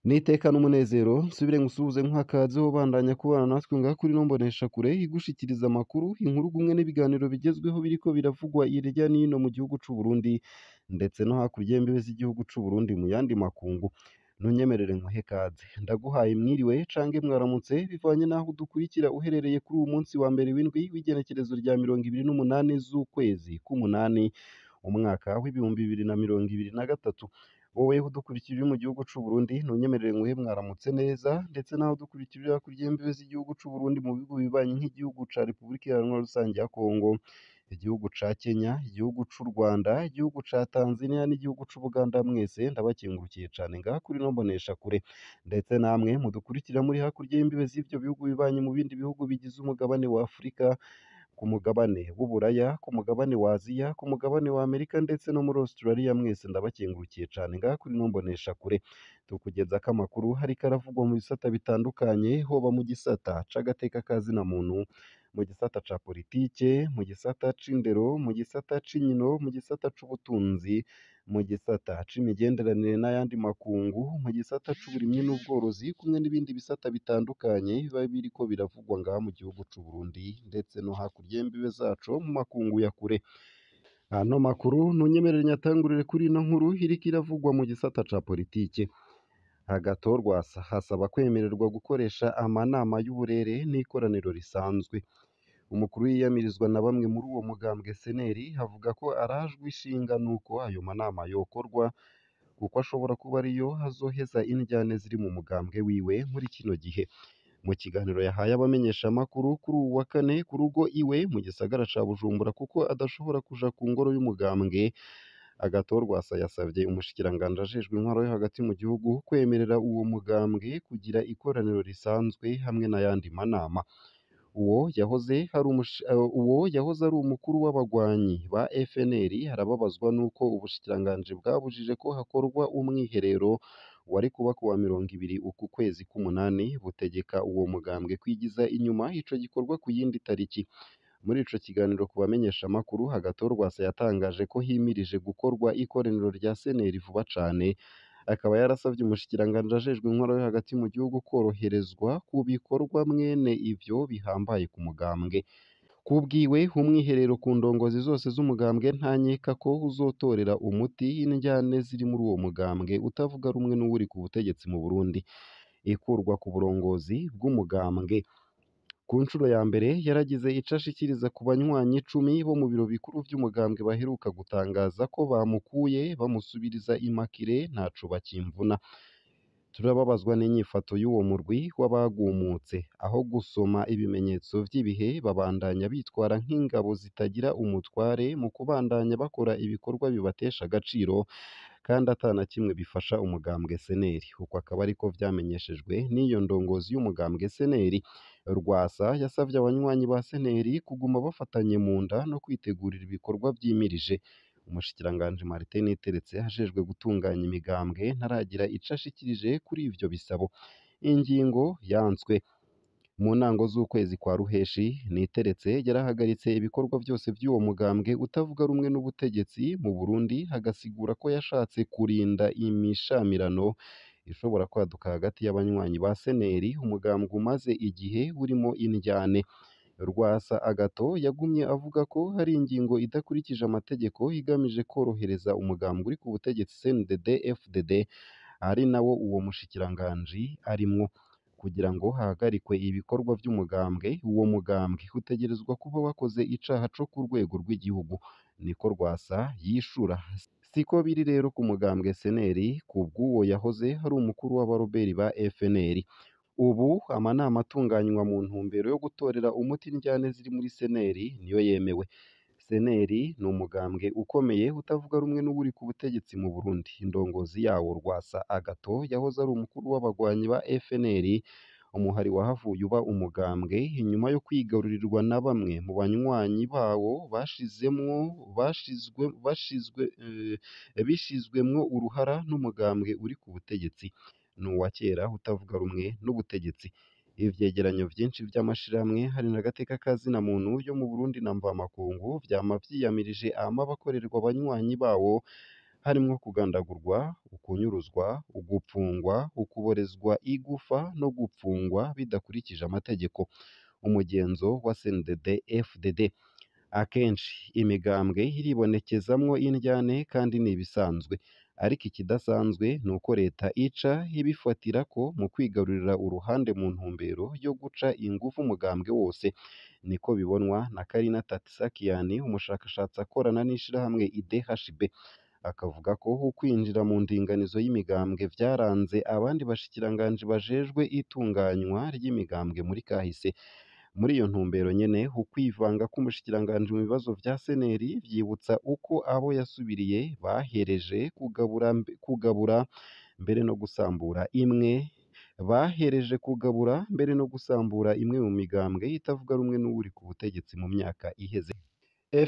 N'iteka n'umunezero nsubire ngusuhuze nk'akaze wobandanya kubana natwe ngaha kuri ino mboneshakure igushikiriza amakuru, inkuru kumwe n'ibiganiro bigezweho biriko biravugwa irya n'ino mu gihugu c'u Burundi ndetse no hakurya y'imbibe z'igihugu c'u Burundi mu yandi makungu. Ntunyemerere nkuhe kaze, ndaguhaye mwiriwe cange mwaramutse bivanye n'aho udukurikira uherereye kuri uwu munsi wa mbere w'indwi w'igenekerezo rya 28 z'ukwezi k'umunani umwaka w'ibihumbi 2023. Wowe udukurikira uri mu gihugu c'u Burundi ntunyemerere nkuhe mwaramutse neza, ndetse naho udukurikira uri hakurya y'imbibe z'igihugu c'u Burundi mu bihugu bibanyi nk'igihugu ca Repubulika Iharanira Rusangi ya Kongo, igihugu ca Kenya, igihugu c'u Rwanda, igihugu ca Tanzania n'igihugu c'u Buganda, mwese ndabakengurukiye cane ngaha kuri ino mboneshakure, ndetse namwe mudukurikira muri hakurya y'imbibe z'ivyo bihugu bibanyi mu bindi bihugu bigize umugabane wa Afurika, ku mugabane w'Uburaya, ku mugabane wa Aziya, ku mugabane wa Amerika ndetse no muri Australia, mwese ndabakengurukiye cane ngaha kuri ino mboneshakure. Tukugezako amakuru hariko aravugwa mu bisata bitandukanye, hoba mu gisata c'agateka ka zina muntu, mu gisata ca politike, mu gisata c'indero, mu gisata c'inkino, mu gisata c'ubutunzi, mu gisata c'imigenderanire n'ayandi makungu, mu gisata c'uburimyi n'ubworozi, kumwe n'ibindi bisata bitandukanye biba biriko biravugwa ngaha mu gihugu c'u Burundi ndetse no hakurya y'imbibe zaco mu makungu ya kure. Ano makuru ntunyemerere nyatangurire kuri ino nkuru iriko iravugwa mu gisata ca politike. Agathon Rwasa hasaba kwemererwa gukoresha amanama y'uburere n'ikoraniro risanzwe. Umukuru yiyamirizwa na bamwe muri uwo mugambwe seneri havuga ko arajwe ishinga nuko ayo manama yokorwa kuko ashobora kuba ariyo hazoheza indyane ziri mu mugambwe wiwe muri kino gihe. Mu kiganiro yahaye abamenyeshamakuru kuri uwu wa kane ku rugo iwe mu gisagara ca Bujumbura kuko adashobora kuja ku ngoro y'umugambwe, Agathon Rwasa yasavye umushikiranganji ajejwe intwaro yo hagati mu gihugu kwemerera uwo mugambwe kugira ikoraniro risanzwe hamwe n'ayandi manama. Uwo yahoze ari umukuru w'abagwanyi ba FNL arababazwa nuko ubushikiranganji bwabujije ko hakorwa umwiherero wari kuba kuwa 20 uku kwezi k'umunani, butegeka uwo mugambwe kwigiza inyuma ico gikorwa ku yindi tariki. Muri ico kiganiro ku bamenyeshamakuru, Agathon Rwasa yatangaje ko himirije gukorwa ikoraniro rya seneri vuba cane, akaba yarasavye umushikiranganji ajejwe intwaro yo hagati mu gihugu kworoherezwa ku bikorwa mwene ivyo bihambaye ku mugambwe. Kubwiwe umwiherero ku ndongozi zose z'umugambwe ntanyeka ko uzotorera umuti indyane ziri muri uwo mugambwe utavuga rumwe n'uwuri ku butegetsi mu Burundi. Ikurwa ku burongozi bw'umugambwe ku nshuro ya mbere yaragize ico ashikiriza ku banywanyi 10 bo mu biro bikuru vy'umugambwe baheruka gutangaza ko bamukuye bamusubiriza Immaculée ntaco bakimvuna. Turababazwa n'inyifato y'uwo murwi w'abagumutse, aho gusoma ibimenyetso vy'ibihe babandanya bitwara nk'ingabo zitagira umutware mu kubandanya bakora ibikorwa bibatesha agaciro kandi atana kimwe bifasha umugambwe seneri. Uko akaba ariko vyamenyeshejwe n'iyo ndongozi y'umugambwe seneri. Rwasa yasavye abanywanyi ba seneri kuguma bafatanye mu nda no kwitegurira ibikorwa vyimirije. Umushikiranganji Martin Niteretse ajejwe gutunganya imigambwe ntaragira ico ashikirije kuri ivyo bisabo. Ingingo yanswe mu ntango z'ukwezi kwa Ruheshi, Niteretse yarahagaritse ibikorwa vyose vy'uwo mugambwe utavuga rumwe n'ubutegetsi mu Burundi, hagasigura ko yashatse kurinda imishamirano ishobora kwaduka hagati y'abanywanyi ba seneri, umugambwe umaze igihe urimo indyane. Rwasa Agathon yagumye avuga ko hari ingingo idakurikije amategeko igamije korohereza umugambwe uri ku butegetsi CNDD FDD, ari nawo uwo mushikiranganji arimwo. Kugira ngo hahagarikwe ibikorwa vy'umugambwe, uwo mugambwe utegerezwa kuba wakoze icaha co ku rwego rw'igihugu, niko Rwasa yishura. Siko biri rero ku mugambwe seneri kubw'uwo yahoze hari umukuru w'abaroberi ba FNL. Ubu amanama atunganywa mu ntumbero yo gutorera umuti indyane ziri muri seneri niyo yemewe. Seneri ni umugambwe ukomeye utavuga rumwe n'uburi ku butegetsi mu Burundi. Indongozi yawo Rwasa Agathon yahoze ari umukuru w'abagwanyi ba FNL, umuhari wahavuye uba umugambwe inyuma yo kwigarurirwa na bamwe mu banywanyi bawo bishizwemwo uruhara n'umugambwe uri ku butegetsi. Ni uwa kera utavuga rumwe n'ubutegetsi. Ivyegeranyo vyinshi vy'amashirahamwe hari n'agateka ka zina muntu yo mu Burundi na mvamakungu vyama vyiyamirije amabi akorerwa abanywanyi bawo harimwo kugandagurwa, ukunyuruzwa, ugupfungwa, ukuborezwa igufa no gupfungwa bidakurikije amategeko. Umugenzo wa CNDD-FDD. Akenshi imigambwe iribonekezamwo indyane kandi ni ibisanzwe, ariko ikidasanzwe ni uko leta ica ibifatirako mu kwigarurira uruhande mu ntumbero yo guca inguvu umugambwe wose. Niko bibonwa na Carina Tatisakian, umushakashatsi akorana n'ishirahamwe IDHB, akavuga ko ukwinjira mu ndinganizo y'imigambwe vyaranze abandi bashikiranganji bajejwe itunganywa ry'imigambwe muri kahise. Muri iyo ntumbero nyene, ukwivanga k'umushikiranganji mu bibazo vya seneri vyibutsa uko abo yasubiriye bahereje kugabura mbere no gusambura imwe mu migambwe itavuga rumwe n'uwuri ku butegetsi mu myaka iheze.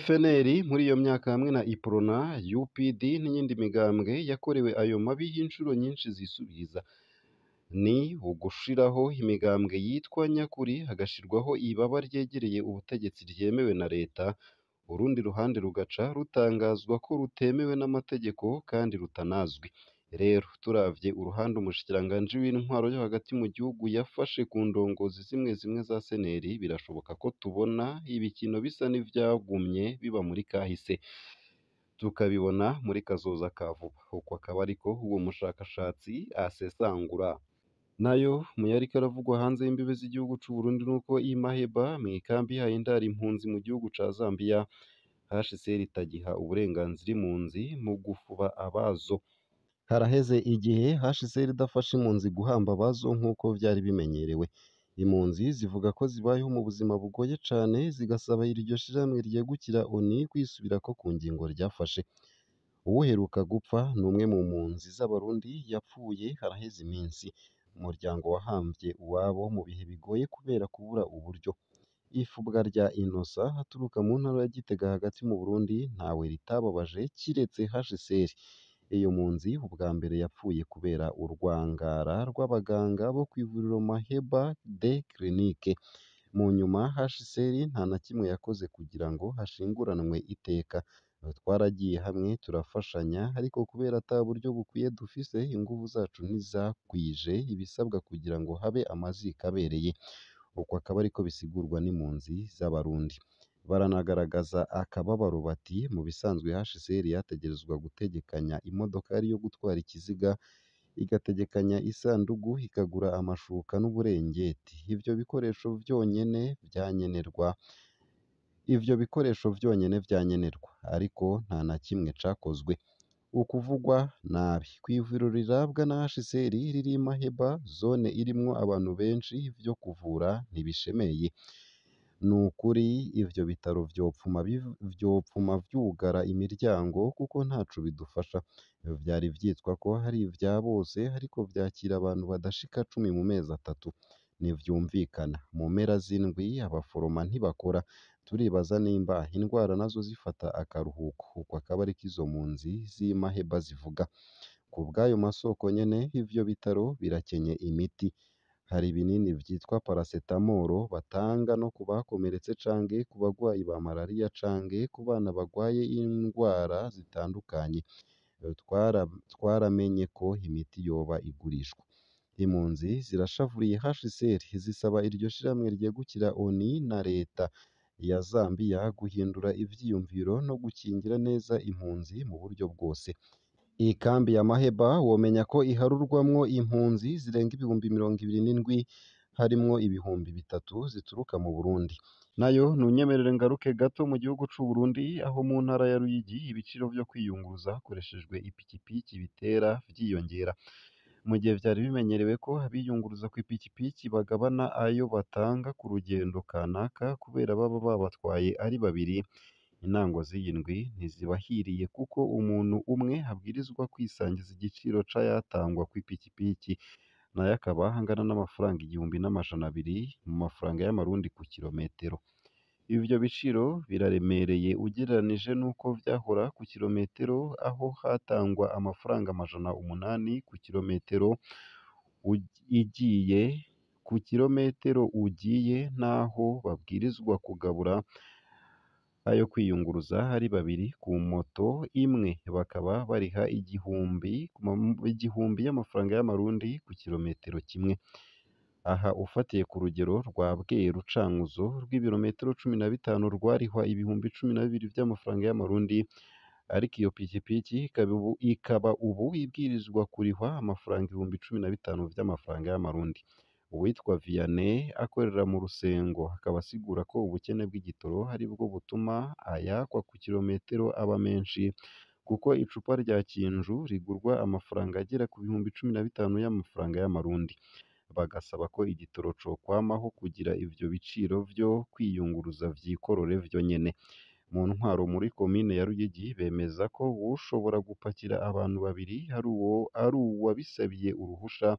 FNL muri iyo myaka hamwe na IPRONA, UPD n'iyindi migambwe yakorewe ayo mabi y'inshuro nyinshi zisubiriza. Ni ugushiraho imigambwe yitwa nyakuri, hagashirwaho ibaba ryegereye ubutegetsi ryemewe na leta, urundi ruhande rugaca rutangazwa ko rutemewe n'amategeko kandi rutanazwi. Rero turavye uruhande umushikiranganji w'intwaro yo hagati mu gihugu yafashe ku ndongozi zimwe zimwe za seneri, birashoboka ko tubona ibikino bisa n'ivyagumye biba muri kahise, tukabibona muri kazoza ka vuba. Uko akaba ariko uwo mushakashatsi asesangura. Nayo mu yariko aravugwa hanze y'imbibe z'igihugu c'u Burundi nuko i Maheba mw'ikambi ihaye indaro impunzi mu gihugu ca Zambia, HCR itagiha uburenganzira impunzi mu gufuba abazo. Haraheze igihe HCR idafasha impunzi guhamba abazo nk'uko vyari bimenyerewe. Impunzi zivuga ko zibayeho mu buzima bugoye cane, zigasaba iryo shirahamwe ryegukira ONU kwisubirako ku ngingo ryafashe. Uwuheruka gupfa ni umwe mu mpunzi z'Abarundi yapfuye haraheze iminsi. Umuryango wahamvye uwabo mu bihe bigoye kubera kubura uburyo. Ifubwa rya Innocent aturuka mu ntara ya Gitega hagati mu Burundi ntawe ritababaje kiretse HCR. Iyo mpunzi ubwa mbere yapfuye kubera urwangara rw'abaganga bo kw'ivuriro Maheba de Clinique. Mu nyuma HCR nta na kimwe yakoze kugira ngo hashinguranwe iteka. Twaragiye hamwe turafashanya, ariko kubera ata buryo bukwiye dufise, inguvu zacu ntizakwije ibisabwa kugira ngo habe amaziko abereye. Uko akaba ariko bisigurwa n'impunzi z'Abarundi. Baranagaragaza akababaro bati mu bisanzwe HCR yategerezwa gutegekanya imodokari yo gutwara ikiziga, igategekanya isandugu, ikagura amashuka n'uburengeti. Ivyo bikoresho vyonyene vyanyenerwa, ariko nta na kimwe cakozwe. Ukuvugwa nabi kw'ivuriro rirabwa na HCR riri i Maheba, zone irimwo abantu benshi, vyo kuvura ntibishemeye. Nukuri ivyo bitaro vyopfuma vyugara imiryango kuko ntaco bidufasha. Vyari vyitwa ko hari ivya bose, ariko vyakira abantu badashika 10 mu mezi 3. Ntivyumvikana. Mu mpera z'indwi abaforoma ntibakora. Turibaza nimba indwara nazo zifata akaruhuko. Uko akaba ariko izo mpunzi z'i Maheba zivuga. Ku bw'ayo masoko nyene, ivyo bitaro birakenye imiti. Hari ibinini vyitwa paracetamol batanga no ku bakomeretse canke ku bagwayi ba malariya canke ku bana bagwaye indwara zitandukanye. Twaramenye ko imiti yoba igurishwa. Impunzi zirashavuriye HCR, zisaba iryo shirahamwe ryegukira ONU na leta ya Zambia guhindura ivyiyumviro no gukingira neza impunzi mu buryo bwose. Iyi kambi ya Maheba womenya ko iharurwamwo impunzi zirenga ibihumbi 27, harimwo ibihumbi 3 zituruka mu Burundi. Nayo nunyemerere ngaruke gato mu gihugu c'u Burundi, aho mu ntara ya Ruyigi ibiciro vyo kwiyunguruza hakoreshejwe ipikipiki bitera vyiyongera. Mu gihe vyari bimenyerewe ko abiyunguruza kw'ipikipiki bagabana ayo batanga ku rugendo kanaka kubera baba babatwaye ari babiri, intango z'iyi ndwi ntizibahiriye kuko umuntu umwe abwirizwa kwisangiza igiciro c'ayatangwa kw'ipikipiki, nayo akaba angana n'amafaranga 1200 mu mafaranga y'amarundi ku kirometero. Ivyo biciro biraremereye ugereranije n'uko vyahora ku kirometero, aho hatangwa amafaranga 800 ku kirometero ugiye, naho babwirizwa kugabura yo kwiyunguruza ari babiri ku moto imwe bakaba bariha igihumbi y'amafaranga y'amarundi ku kilometero kimwe. Aha ufatiye ku rugero rwa Bweru Cankuzo rw'ibirometero 15 rwarihwa ibihumbi 12 vy'amafaranga y'amarundi, ariko iyo pikipiki ikaba ubu ibwirizwa kurihwa amafaranga ibihumbi 15 vy'amafaranga y'amarundi. Uwitwa Vianney akorera mu Rusengo akaba asigura ko ubukene bw'igitoro aribwo butuma ayakwa ku kilometero aba menshi, kuko icupa rya Kinju rigurwa amafaranga agera ku bihumbi 15 y'amafaranga y'amarundi. Bagasaba ko igitoro cokwamaho kugira ivyo biciro vyo kwiyunguruza vyikorore vyonyene. Mu ntwaro muri komine ya Ruyigi bemeza ko uwoshobora gupakira abantu babiri ari uwabisabiye uruhusha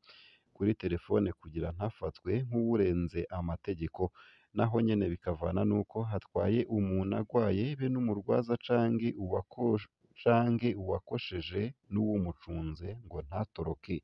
kuri telefone kugira ntafatwe nk'uwurenze amategeko, naho nyene bikavana nuko hatwaye umuntu agwaye be n'umurwaza canke uwakosheje n'uwumucunze ngo ntatoroke.